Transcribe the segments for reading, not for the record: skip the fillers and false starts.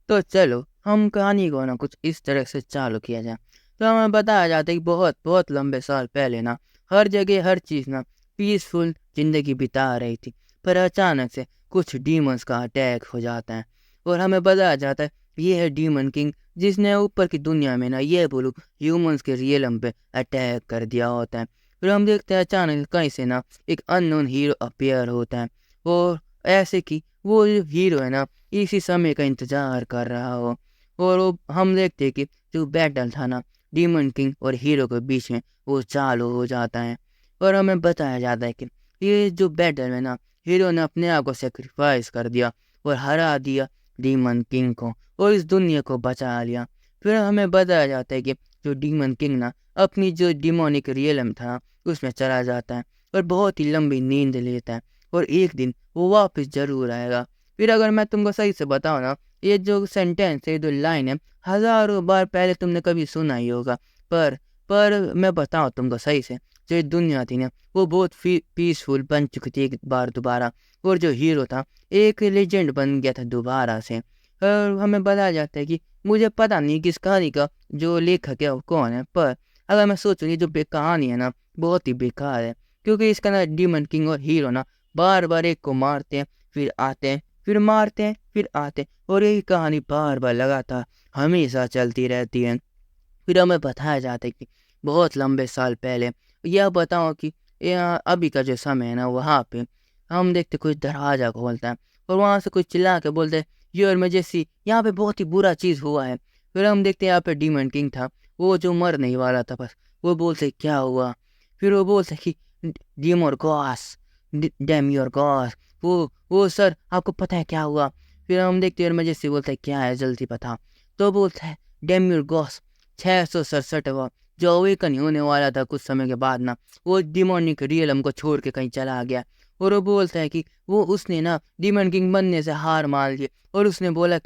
तो चलो हम कहानी को ना कुछ इस तरह से चालू किया जाए। तो हमें बताया जाता है कि बहुत बहुत लंबे साल पहले ना हर जगह हर चीज़ ना पीसफुल ज़िंदगी बिता रही थी। पर अचानक से कुछ डीमंस का अटैक हो जाता है और हमें बताया जाता है ये है डीमन किंग, जिसने ऊपर की दुनिया में ना ये बोलो ह्यूमंस के रियलम पे अटैक कर दिया होता है। फिर हम देखते हैं अचानक कहीं से ना एक अननोन हीरो अपीयर होता है और ऐसे कि वो जो हीरो है ना इसी समय का इंतजार कर रहा हो। और वो हम देखते हैं कि जो बैटल था ना डीमन किंग और हीरो के बीच में वो चालू हो जाता है। और हमें बताया जाता है कि ये जो बैटल है ना हीरो ने अपने आप को सेक्रीफाइस कर दिया और हरा दिया डीमन किंग को और इस दुनिया को बचा लिया। फिर हमें बताया जाता है कि जो डीमन किंग ना अपनी जो डिमोनिक रियलम था उसमें चला जाता है और बहुत ही लंबी नींद लेता है और एक दिन वो वापस जरूर आएगा। फिर अगर मैं तुमको सही से बताऊँ ना, ये जो सेंटेंस है, जो लाइन है, हज़ारों बार पहले तुमने कभी सुना ही होगा। पर पर मैं बताऊँ तुमको सही से, जो ये दुनिया थी ना, वो बहुत पीसफुल बन चुकी थी एक बार दोबारा और जो हीरो था, एक लेजेंड बन गया था दोबारा से। और हमें बताया जाता है कि मुझे पता नहीं कि इस कहानी का जो लेखक है वो कौन है, पर अगर मैं सोचूँ ये जो कहानी है ना, बहुत ही बेकार है। क्योंकि इसका ना डीमन किंग और हीरो ना बार-बार एक को मारते हैं, फिर आते हैं, फिर मारते हैं, फिर आते हैं और यही कहानी बार-बार लगातार हमेशा चलती रहती है। फिर हमें बताया जाता है कि बहुत लंबे साल पहले यह बताओ कि अभी का जो समय है ना वहाँ पे हम देखते कोई दरवाज़ा खोलता है और वहाँ से कोई चिल्ला के बोलते हैं योर मैजेस्टी यहाँ पे बहुत ही बुरा चीज़ हुआ है। फिर हम देखते हैं यहाँ पे डीमन किंग था, वो जो मर नहीं वाला था बस, वो बोलते क्या हुआ? फिर वो बोलते कि डीम और गॉस, डैम योर गॉस, वो सर आपको पता है क्या हुआ? फिर हम देखते हैं योर मैजेस्टी बोलता है क्या है जल्दी बता। तो बोलता है डैम योर गॉस 667वां जो अवेकन होने वाला था कुछ समय के बाद ना वो डिमोनिक रियलम को छोड़ के कहीं चला गया। और वो बोलता है कि वो उसने ना डीमन किंग बनने से हार मान ली और उसने बोला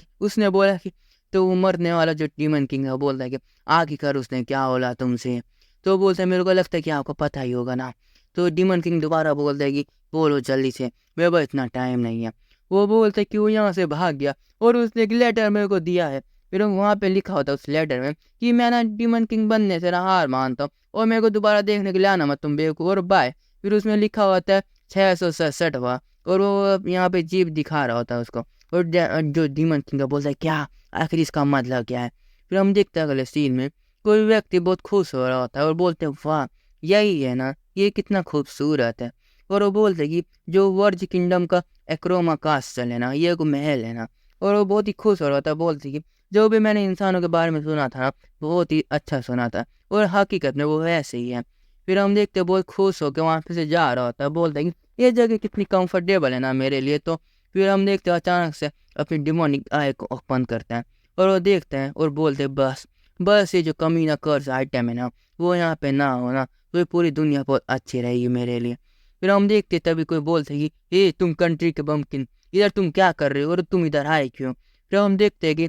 कि तो वो मरने वाला जो डीमन किंग है वो बोलता है कि आखिरकार उसने क्या बोला तुमसे। तो वो बोलता है मेरे को लगता है कि आपको पता ही होगा ना। तो डीमन किंग दोबारा बोलता है कि बोलो जल्दी से, मेरे पास इतना टाइम नहीं है। वो बोलता है कि वो यहाँ से भाग गया और उसने एक लेटर मेरे को दिया है। फिर वहाँ पे लिखा होता है उस लेटर में कि मैं ना डीमन किंग बनने से ना हार मानता हूँ और मेरे को दोबारा देखने के लिए आना मत तुम बेवकूफ़ और बाय। फिर उसमें लिखा होता है 667वां और वो यहाँ पे जीप दिखा रहा होता है उसको। और जो डीमन किंग का बोलता है क्या आखिर इसका मतलब क्या है। फिर हम देखते हैं अगले सीन में कोई व्यक्ति बहुत खुश हो रहा होता है और बोलते हैं वाह यही है ना, ये कितना खूबसूरत है। और वो बोलते हैं कि जो वर्ज किंगडम का एक्रोमा कास्टल है ना, ये एक महल है ना। और वो बहुत ही खुश हो रहा था, बोलते हैं कि जो भी मैंने इंसानों के बारे में सुना था ना बहुत ही अच्छा सुना था और हकीकत में वो वैसे ही है। फिर हम देखते हैं बहुत खुश होकर वहाँ पे से जा रहा होता है, बोलते हैं कि ये जगह कितनी कंफर्टेबल है ना मेरे लिए। तो फिर हम देखते हैं अचानक से अपनी डिमोनिक आई को ओपन करते हैं और वो देखते हैं और बोलते हैं बस बस ये जो कमीना कर्ज आइटम है ना वो यहाँ पे ना हो ना तो ये पूरी दुनिया बहुत अच्छी रहेगी मेरे लिए। फिर हम देखते हैं तभी कोई बोलते हैं कि ये तुम कंट्री के बम्किन इधर तुम क्या कर रहे हो और तुम इधर आए क्यों। फिर हम देखते हैं कि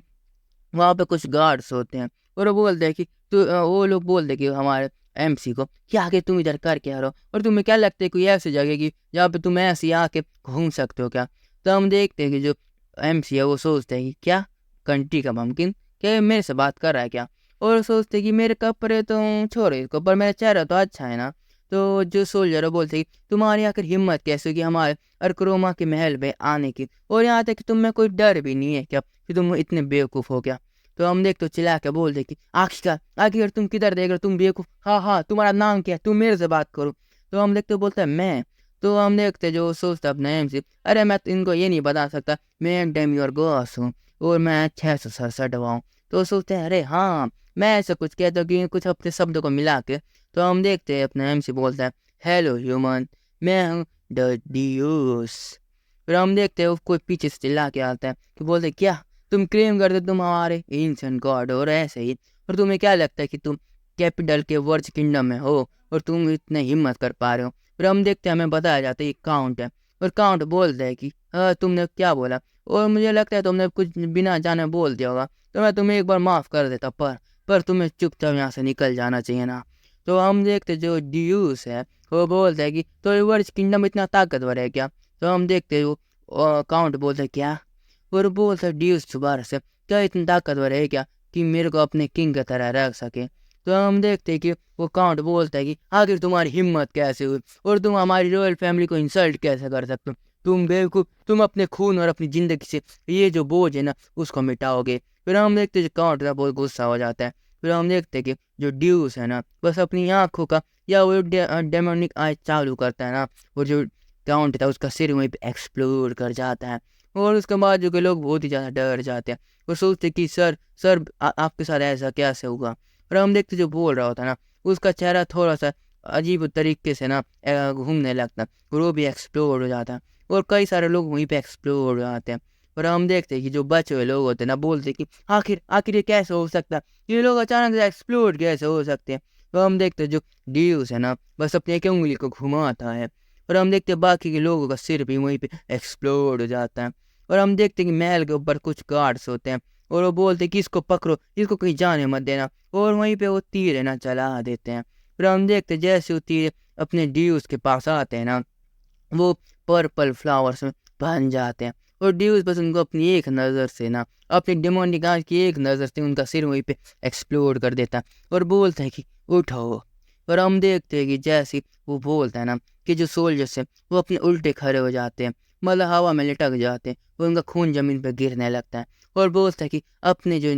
वहाँ पे कुछ गार्ड्स होते हैं और वो बोलते हैं कि वो लोग बोलते हैं कि हमारे एमसी को कि आगे तुम इधर कर क्या रहो और तुम्हें क्या लगता है कोई ऐसी जगह की जहाँ पे तुम ऐसे ही आके घूम सकते हो क्या। तो हम देखते हैं कि जो एमसी है वो सोचते हैं कि क्या कंट्री का ममकिन क्या ये मेरे से बात कर रहा है क्या। और वो सोचते हैं कि मेरे कपड़े तो छोड़ो इसको पर मेरा चेहरा तो अच्छा है ना। तो जो सोल्जर है बोलते हैं कि तुम्हारी आखिर हिम्मत कैसे होगी हमारे अरक्रोमा के महल में आने की और यहाँ तक कि तुम में कोई डर भी नहीं है क्या कि तुम इतने बेवकूफ़ हो क्या। तो हम देख तो चिल्ला के बोल दे कि आखिरकार आखिर तुम किधर देख रहे हो तुम बेवकूफ़, हाँ हाँ तुम्हारा नाम क्या है तुम मेरे से बात करो। तो हम देखते बोलता है मैं। तो हम देखते जो सोचता अपने एम से अरे मैं तो इनको ये नहीं बता सकता मैं एक डेम योर गॉस हूँ और मैं 667 हूँ। तो सोचते हैं अरे हाँ मैं ऐसा कुछ कहता हूँ कि कुछ अपने शब्दों को मिला के। तो हम देखते हैं अपने एम से बोलता है हेलो ह्यूमन, मैं हूँ द डियूस। फिर हम देखते हैं वो कोई पीछे से चिल्ला के आता है कि बोलते क्या तुम क्लेम करते तुम हमारे एंशिएंट गॉड हो और ऐसे ही और तुम्हें क्या लगता है कि तुम कैपिटल के वर्ज किंगडम में हो और तुम इतने हिम्मत कर पा रहे हो। फिर हम देखते हैं हमें बताया जाता है ये काउंट है और काउंट बोलता है कि हाँ तुमने क्या बोला और मुझे लगता है तुमने कुछ बिना जाने बोल दिया होगा तो मैं तुम्हें एक बार माफ़ कर देता पर तुम्हें चुपचाप यहाँ से निकल जाना चाहिए ना। तो हम देखते जो ड्यूस है वो बोलता है कि तो ये वर्ज किंगडम इतना ताकतवर है क्या। तो हम देखते वो काउंट बोलते क्या और बोलता है ड्यूस दोबारा से, क्या इतनी ताकतवर है क्या कि मेरे को अपने किंग की तरह रख सके। तो हम देखते हैं कि वो काउंट बोलता है कि आखिर तुम्हारी हिम्मत कैसे हुई और तुम हमारी रॉयल फैमिली को इंसल्ट कैसे कर सकते हो। तुम बेवकूफ़, तुम अपने खून और अपनी ज़िंदगी से ये जो बोझ है ना उसको मिटाओगे। फिर हम देखते हैं जो काउंट ना बहुत गुस्सा हो जाता है। फिर हम देखते हैं कि जो ड्यूस है ना बस अपनी आँखों का या वो डेमोनिक आइज चालू करता है ना, और जो काउंट था उसका सिर वहीं पे एक्सप्लोड कर जाता है। और उसके बाद जो के लोग बहुत ही ज़्यादा डर जाते हैं और सोचते कि सर सर आपके साथ ऐसा कैसे हुआ। और हम देखते जो बोल रहा होता है ना उसका चेहरा थोड़ा सा अजीब तरीके से ना घूमने लगता है और वो भी एक्सप्लोड हो जाता है और कई सारे लोग वहीं पे एक्सप्लोड हो जाते हैं। और हम देखते हैं कि जो बचे हुए लोग होते हैं ना बोलते हैं कि आखिर आखिर ये कैसे हो सकता है, ये लोग अचानक से एक्सप्लोड कैसे हो सकते हैं। तो हम देखते हैं जो ड्यूस है ना बस अपनी एक उंगली को घुमाता है और हम देखते हैं बाकी के लोगों का सिर भी वहीं पे एक्सप्लोड हो जाता है। और हम देखते हैं कि महल के ऊपर कुछ गार्ड्स होते हैं और वो बोलते हैं कि इसको पकड़ो, इसको कहीं जाने मत देना, और वहीं पे वो तीर है ना चला देते हैं। फिर हम देखते हैं जैसे वो तीर अपने ड्यूस के पास आते हैं ना वो पर्पल फ्लावर्स में बन जाते हैं और ड्यूस बस उनको अपनी एक नज़र से ना अपनी डेमोनिक आँख की एक नज़र से उनका सिर वहीं पे एक्सप्लोड कर देता है और बोलता है कि उठो। और हम देखते हैं कि जैसे वो बोलता है ना कि जो सोल्जर्स हैं वो अपने उल्टे खड़े हो जाते हैं, मतलब हवा में लटक जाते हैं और उनका खून ज़मीन पर गिरने लगता है और बोलता है कि अपने जो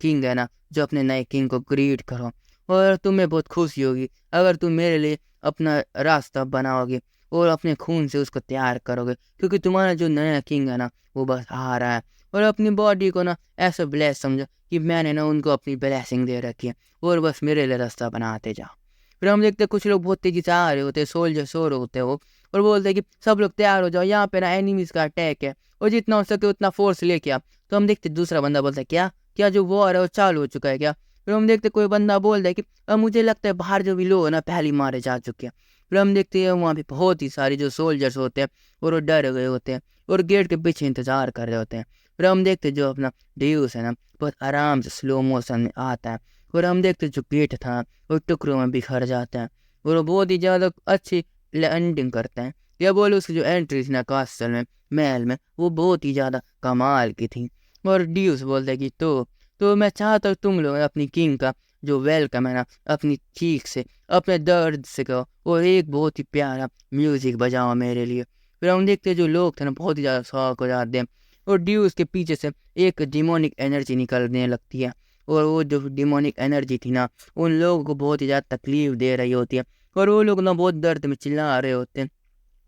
किंग है ना, जो अपने नए किंग को ग्रीट करो और तुम्हें बहुत खुशी होगी अगर तुम मेरे लिए अपना रास्ता बनाओगे और अपने खून से उसको तैयार करोगे, क्योंकि तुम्हारा जो नया किंग है ना वो बस आ रहा है। और अपनी बॉडी को ना ऐसा ब्लेस समझो कि मैंने ना उनको अपनी ब्लेसिंग दे रखी है और बस मेरे लिए रास्ता बनाते जाओ। फिर हम देखते हैं कुछ लोग बहुत तेजी से आ रहे होते हैं, सोल्जर सो रहे होते हैं वो, और बोलते हैं कि सब लोग तैयार हो जाओ, यहाँ पे ना एनिमीज का अटैक है और जितना हो सके उतना फोर्स लेके आप। तो हम देखते दूसरा बंदा बोलता है क्या क्या जो वॉर है वो चालू हो चुका है क्या। फिर हम देखते कोई बंदा बोलता है कि अब मुझे लगता है बाहर जो भी लोग है ना पहले ही मारे जा चुके हैं। फिर हम देखते हैं वहाँ पे बहुत ही सारे जो सोल्जर्स होते हैं और वो डर गए होते हैं और गेट के पीछे इंतजार कर रहे होते हैं। फिर हम देखते हैं जो अपना ड्यूस है ना बहुत आराम से स्लो मोशन में आता है और हम देखते हैं जो गेट था वो टुकड़ों में बिखर जाता है और वो बहुत ही ज़्यादा अच्छी लैंडिंग करते हैं। या बोलो उसकी जो एंट्री थी ना कास्टल में, महल में, वो बहुत ही ज़्यादा कमाल की थी। और ड्यूस बोलता है कि तो मैं चाहता हूँ तुम लोग अपनी किंग का जो वेलकम है ना अपनी चीख से अपने दर्द से कहो और एक बहुत ही प्यारा म्यूजिक बजाओ मेरे लिए। फिर हम देखते हैं जो लोग थे ना बहुत ही ज़्यादा शौक हो जाते हैं और ड्यूस के पीछे से एक डिमोनिक एनर्जी निकलने लगती है और वो जो डिमोनिक एनर्जी थी ना उन लोगों को बहुत ही ज़्यादा तकलीफ दे रही होती है और वो लोग ना बहुत दर्द में चिल्ला रहे होते हैं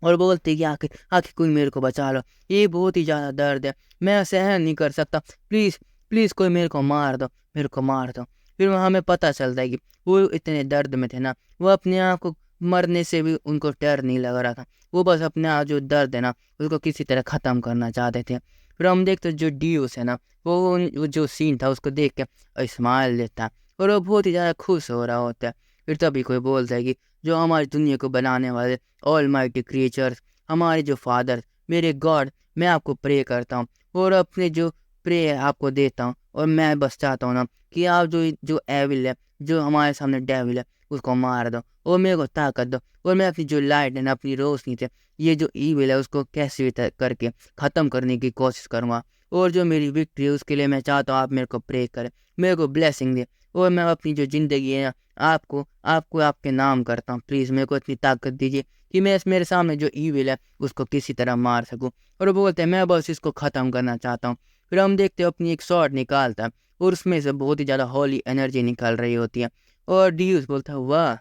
और बोलते हैं कि आखिर आखिर कोई मेरे को बचा लो, ये बहुत ही ज़्यादा दर्द है, मैं सहन नहीं कर सकता, प्लीज़ प्लीज़ कोई मेरे को मार दो, मेरे को मार दो। फिर वहाँ हमें पता चलता है कि वो इतने दर्द में थे ना वो अपने आप को मरने से भी उनको डर नहीं लग रहा था, वो बस अपने आप जो दर्द है ना उसको किसी तरह ख़त्म करना चाहते थे। फिर हम देखते जो ड्यूस है ना वो जो सीन था उसको देख के स्माइल देता है और वो बहुत ही ज़्यादा खुश हो रहा होता है। फिर तभी कोई बोलता है कि जो हमारी दुनिया को बनाने वाले ऑल माइटी क्रिएचर्स, हमारे जो फादर, मेरे गॉड, मैं आपको प्रे करता हूँ और अपने जो प्रे आपको देता हूँ और मैं बस चाहता हूँ ना कि आप जो जो एविल है, जो हमारे सामने डेविल है, उसको मार दो और मेरे को ताकत दो और मैं अपनी जो लाइट है ना अपनी रोशनी से ये जो ईविल है उसको कैसे भी करके ख़त्म करने की कोशिश करूँगा। और जो मेरी विक्ट्री है उसके लिए मैं चाहता हूँ आप मेरे को प्रे करें, मेरे को ब्लेसिंग दें और मैं अपनी जो ज़िंदगी है ना आपको आपको आपके नाम करता हूँ। प्लीज़ मेरे को इतनी ताकत दीजिए कि मैं इस मेरे सामने जो ईविल है उसको किसी तरह मार सकूँ। और वो बोलते हैं मैं बस इसको ख़त्म करना चाहता हूँ। फिर हम देखते हैं अपनी एक शॉट निकालता है और उसमें से बहुत ही ज़्यादा हॉली एनर्जी निकल रही होती है और ड्यूस बोलता है वाह,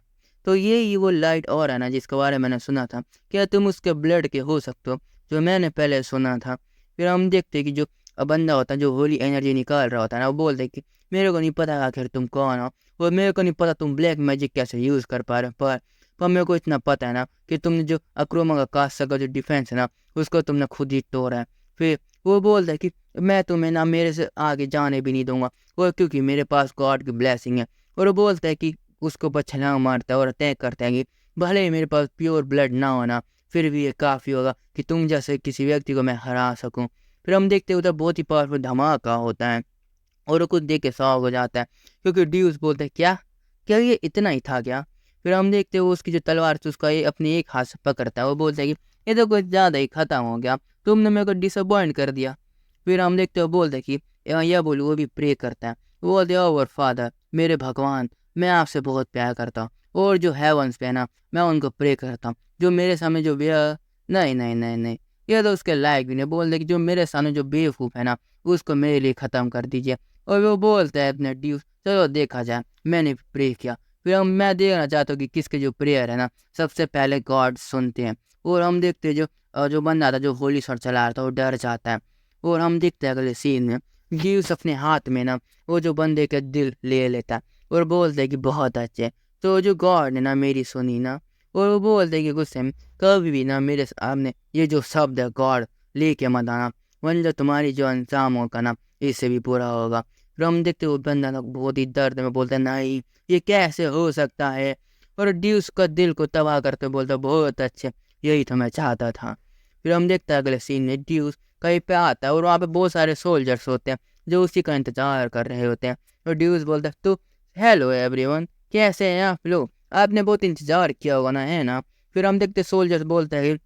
तो ये ही वो लाइट और है ना जिसके बारे में मैंने सुना था, क्या तुम उसके ब्लड के हो सकते हो जो मैंने पहले सुना था। फिर हम देखते हैं कि जो बंदा होता है जो होली एनर्जी निकाल रहा होता है ना वो बोलते हैं कि मेरे को नहीं पता आखिर तुम कौन हो और मेरे को नहीं पता तुम ब्लैक मैजिक कैसे यूज़ कर पा रहे हो, पर मेरे को इतना पता है ना कि तुमने जो अक्रोमा का कास्ट का जो डिफेंस है ना उसको तुमने खुद ही तोड़ा है। फिर वो बोलता है कि मैं तुम्हें ना मेरे से आगे जाने भी नहीं दूंगा और क्योंकि मेरे पास गॉड की ब्लेसिंग है। और वो बोलता है कि उसको ऊपर छलांग मारता है और अटैक करता है कि भले ही मेरे पास प्योर ब्लड ना होना फिर भी ये काफ़ी होगा कि तुम जैसे किसी व्यक्ति को मैं हरा सकूं। फिर हम देखते हैं उधर बहुत ही पावरफुल धमाका होता है और वो कुछ देख के शॉक हो जाता है क्योंकि ड्यूस बोलते हैं क्या क्या ये इतना ही था क्या। फिर हम देखते हैं वो उसकी जो तलवार थी उसका ये अपने एक हाथ से पकड़ता है, वो बोलता है कि ये तो कुछ ज़्यादा ही ख़त्म हो गया, तुमने मेरे को डिसअपॉइंट कर दिया। फिर हम देखते हो बोलते कि यह बोलू वो भी प्रे करता है। वो बोलते ओवर फादर, मेरे भगवान, मैं आपसे बहुत प्यार करता हूँ, और जो हेवंस पे है ना, मैं उनको प्रे करता हूँ, जो मेरे सामने जो बे नहीं नहीं नहीं नहीं, ये तो उसके लायक भी नहीं। बोल दे कि जो मेरे सामने जो बेवकूफ़ है ना, उसको मेरे लिए ख़त्म कर दीजिए। और वो बोलता है अपने ड्यूस, चलो देखा जाए। मैंने प्रे किया, फिर मैं देखना चाहता हूँ कि किसके जो प्रेयर है ना सबसे पहले गॉड सुनते हैं। और हम देखते हैं जो बंदा था जो होली शॉट चला रहा था वो डर जाता है। और हम देखते हैं अगले सीन में ड्यूस अपने हाथ में ना वो जो बंदे का दिल ले लेता है और बोलते हैं कि बहुत अच्छे। तो जो गॉड ने ना मेरी सुनी ना, और वो बोलते हैं कि गुस्से में कभी भी ना मेरे सामने ये जो शब्द है गॉड लेके मत आना, वरना तुम्हारी जो अंजाम होगा ना इससे भी पूरा होगा। फिर हम देखते वो बंदा ना बहुत ही दर्द में बोलता है नहीं, ये कैसे हो सकता है। और ड्यूस का दिल को तबाह करते बोलता बहुत अच्छे, यही तो मैं चाहता था। फिर हम देखते हैं अगले सीन में ड्यूस कहीं पे आता है और वहाँ पे बहुत सारे सोल्जर्स होते हैं जो उसी का इंतजार कर रहे होते हैं। और ड्यूस बोलता है तो हेलो एवरीवन, कैसे हैं आप लोग, आपने बहुत इंतजार किया होगा ना, है ना। फिर हम देखते सोल्जर्स बोलते हैं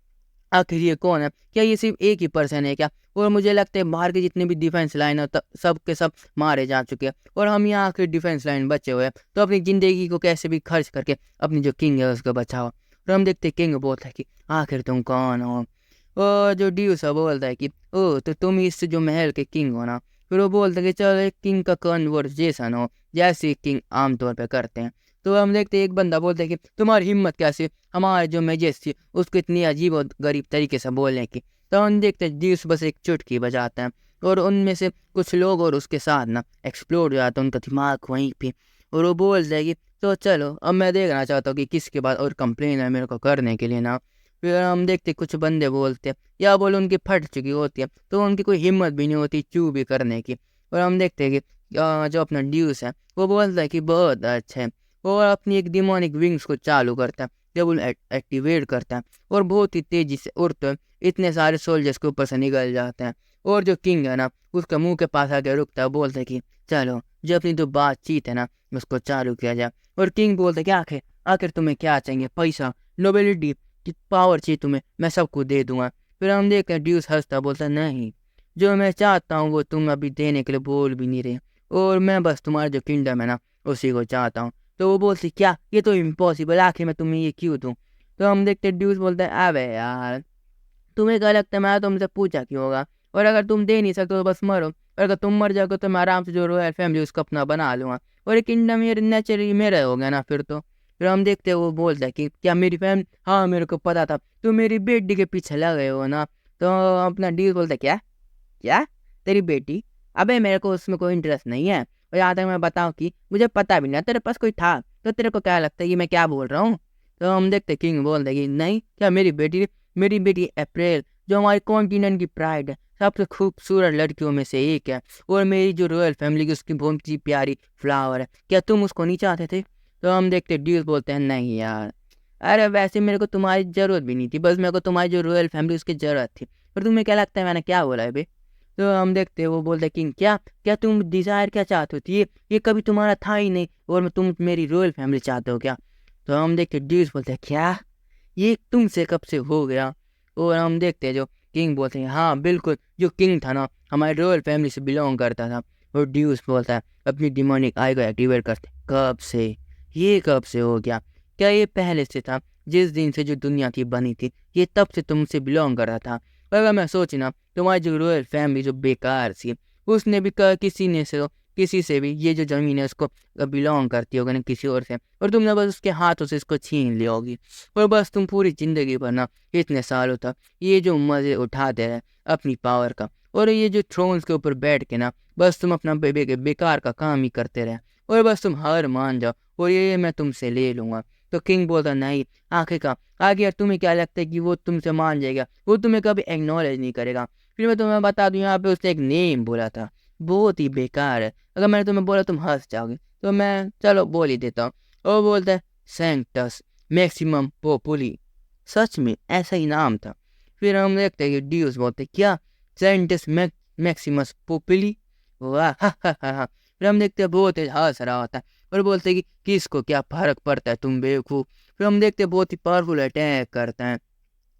आखिर ये कौन है, क्या ये सिर्फ एक ही पर्सन है क्या। और मुझे लगता है बाहर के जितने भी डिफेंस लाइन है सब के सब मारे जा चुके हैं और हम यहाँ आखिर डिफेंस लाइन बचे हुए हैं, तो अपनी ज़िंदगी को कैसे भी खर्च करके अपनी जो किंग है उसको बचाओ। और हम देखते किंग बोलता है कि आखिर तुम कौन हो। और जो ड्यूसा बोलता है कि ओ तो तुम इस जो महल के किंग हो ना। फिर वो बोलता है कि चलो एक किंग का कन्वर्सेशन हो जैसे किंग आमतौर पर करते हैं। तो हम देखते हैं एक बंदा बोलता है कि तुम्हारी हिम्मत कैसे हमारे जो मेजेस्टी उसको इतनी अजीब और गरीब तरीके से बोलने की। तो हम देखते हैं ड्यूस बस एक चुटकी बजाते हैं और उनमें से कुछ लोग और उसके साथ ना एक्सप्लोड हो जाता है उनका दिमाग वहीं पे। और वो बोलता है कि तो चलो अब मैं देखना चाहता हूँ कि किसके बाद और कंप्लेन है मेरे को करने के लिए ना। फिर हम देखते कुछ बंदे बोलते हैं या बोले उनकी फट चुकी होती है तो उनकी कोई हिम्मत भी नहीं होती चू भी करने की। और हम देखते हैं कि जो अपना ड्यूस है वो बोलता है कि बहुत अच्छा है, और अपनी एक डिमोनिक विंग्स को चालू करता है, डबल एक्टिवेट करता है और बहुत ही तेज़ी से उड़ते हैं, इतने सारे सोल्जर्स के ऊपर से निकल जाते हैं। और जो किंग है ना उसका मुंह के पास आके रुकता है, बोलता है कि चलो जो अपनी जो बातचीत है ना उसको चालू किया जाए। और किंग बोलता है कि आखिर आखिर तुम्हें क्या चाहिए, पैसा, नोबिलिटी की पावर चाहिए तुम्हें, मैं सबको दे दूंगा। फिर हम देखते हैं ड्यूस हंसता बोलता है नहीं, जो मैं चाहता हूँ वो तुम अभी देने के लिए बोल भी नहीं रहे, और मैं बस तुम्हारा जो किंगडम है ना उसी को चाहता हूँ। तो वो बोलती क्या ये तो इम्पॉसिबल, आखिर मैं तुम्हें ये क्यों दूँ। तो हम देखते ड्यूस बोलता है अबे यार तुम्हें क्या लगता है मैं तुमसे पूछा क्यों होगा, और अगर तुम दे नहीं सकते तो बस मरो, और अगर तुम मर जाओगे तो मैं आराम से जो रॉयल फैमिली उसको अपना बना लूँगा और ये किंगडम ये नेचुरली मेरा हो गया ना। फिर हम देखते हैं वो बोलता है कि क्या मेरी फैमिली, हाँ मेरे को पता था तुम मेरी बेटी के पीछे लगे हो ना। तो अपना ड्यूस बोलता है क्या क्या तेरी बेटी, अबे मेरे को उसमें कोई इंटरेस्ट नहीं है, और यहाँ तक मैं बताऊँ कि मुझे पता भी नहीं तेरे पास कोई था, तो तेरे को क्या लगता है कि मैं क्या बोल रहा हूँ। तो हम देखते किंग बोल देगी नहीं क्या मेरी बेटी अप्रैल जो हमारे कॉन्टिनेंट की प्राइड है, सबसे खूबसूरत लड़कियों में से एक है, और मेरी जो रॉयल फैमिली की उसकी बहुत सी प्यारी फ्लावर है, क्या तुम उसको नहीं चाहते थे। तो हम देखते ड्यूस बोलते हैं नहीं यार, अरे वैसे मेरे को तुम्हारी ज़रूरत भी नहीं थी, बस मेरे को तुम्हारी जो रॉयल फैमिली उसकी ज़रूरत थी। पर तुम्हें क्या लगता है मैंने क्या बोला है बे। तो हम देखते हैं वो बोलते हैं किंग क्या क्या तुम डिज़ायर क्या चाहते हो, ये कभी तुम्हारा था ही नहीं, और मैं तुम मेरी रॉयल फैमिली चाहते हो क्या। तो हम देखते ड्यूस बोलते हैं क्या ये तुमसे कब से हो गया। और हम देखते हैं जो किंग बोलते हैं हाँ बिल्कुल, जो किंग था ना हमारे रॉयल फैमिली से बिलोंग करता था। और ड्यूस बोलता है अपनी डिमोनिक आई को एक्टिवेट करते कब से, ये कब से हो गया, क्या ये पहले से था, जिस दिन से जो दुनिया थी बनी थी ये तब से तुमसे बिलोंग कर रहा था। पर अगर मैं सोची ना तुम्हारी जो रॉयल फैमिली जो बेकार थी उसने भी किसी से भी ये जो ज़मीन है उसको बिलोंग करती होगी ना किसी और से, और तुमने बस उसके हाथों से इसको छीन ली होगी, और बस तुम पूरी ज़िंदगी भर ना इतने सालों तक ये जो मज़े उठाते रहे अपनी पावर का, और ये जो थ्रोन्स के ऊपर बैठ के ना बस तुम अपना बेकार का काम ही करते रहे, और बस तुम हार मान जाओ और ये मैं तुमसे ले लूँगा। तो किंग बोलता नहीं, आखिरकार आगे यार तुम्हें क्या लगता है कि वो तुमसे मान जाएगा, वो तुम्हें कभी एक्नॉलेज नहीं करेगा। फिर मैं तुम्हें बता दूं यहाँ पे उसने एक नेम बोला था बहुत ही बेकार है, अगर मैंने तुम्हें बोला तुम हंस जाओगे, तो मैं चलो बोल ही देता हूँ। और बोलता है सेंटस मैक्सिमम पोपुली, सच में ऐसा ही नाम था। फिर हम देखते हैं कि ड्यूस बोलते क्या सेंटस मैक्सिमस पोपुली, वाह हा हा हा हा। फिर हम देखते हैं बहुत तेज हंस रहा होता है और बोलते हैं कि किसको क्या फर्क पड़ता है तुम बेवकूफ़। फिर हम देखते हैं बहुत ही पावरफुल अटैक करते हैं।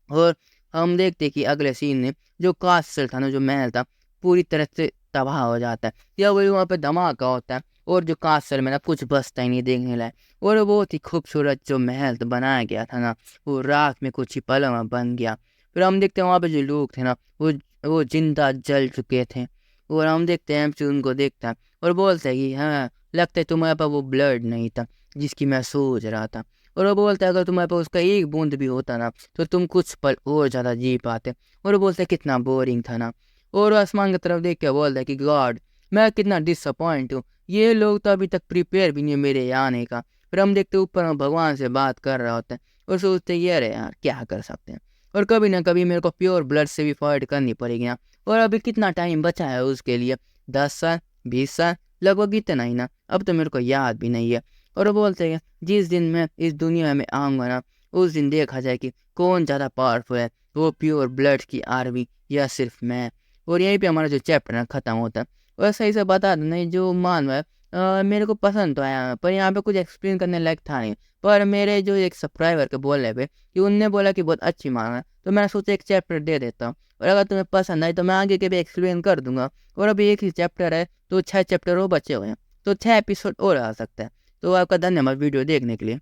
और हम देखते हैं कि अगले सीन में जो कास्टल था ना जो महल था पूरी तरह से तबाह हो जाता है। या वही वहाँ पे धमाका होता है और जो कासल में ना कुछ बचता ही नहीं देखने लायक। और वो बहुत ही खूबसूरत जो महल बनाया गया था ना, वो रात में कुछ ही पलों में बन गया। फिर हम देखते हैं वहाँ पे जो लोग थे ना, वो जिंदा जल चुके थे। और हम देखते हैं एमसी उनको देखता है और बोलता है कि हाँ, लगता है तुम्हारे पास वो ब्लड नहीं था जिसकी मैं सोच रहा था। और वो बोलता है अगर तुम्हारे पास उसका एक बूंद भी होता ना तो तुम कुछ पल और ज़्यादा जी पाते। और वो बोलता है कितना बोरिंग था ना। और वो आसमान की तरफ देख के बोलता है कि गॉड, मैं कितना डिसअपॉइंट हूँ, ये लोग तो अभी तक प्रिपेयर भी नहीं है मेरे आने का। फिर हम देखते ऊपर हम भगवान से बात कर रहा होता है और सोचते हैं ये रे यार क्या कर सकते हैं। और कभी ना कभी मेरे को प्योर ब्लड से भी फाइट करनी पड़ेगी ना। और अभी कितना टाइम बचा है उसके लिए, 10 साल 20 साल लगभग इतना ही ना, अब तो मेरे को याद भी नहीं है। और वो बोलते हैं जिस दिन मैं इस दुनिया में आऊँगा ना, उस दिन देखा जाए कि कौन ज़्यादा पावरफुल है, वो प्योर ब्लड की आर्मी या सिर्फ मैं। और यहीं पे हमारा जो चैप्टर है ख़त्म होता है। और सही से बता दें नहीं जो मानव है, मेरे को पसंद तो आया पर यहाँ पे कुछ एक्सप्लेन करने लायक था नहीं। पर मेरे जो एक सब्सक्राइबर के बोलने पे कि उनने बोला कि बहुत अच्छी मांग है, तो मैंने सोचा एक चैप्टर दे देता हूँ। और अगर तुम्हें पसंद आई तो मैं आगे के भी एक्सप्लेन कर दूंगा। और अभी एक ही चैप्टर है तो 6 चैप्टर और बचे हुए हैं, तो 6 एपिसोड और आ सकता है। तो आपका धन्यवाद वीडियो देखने के लिए।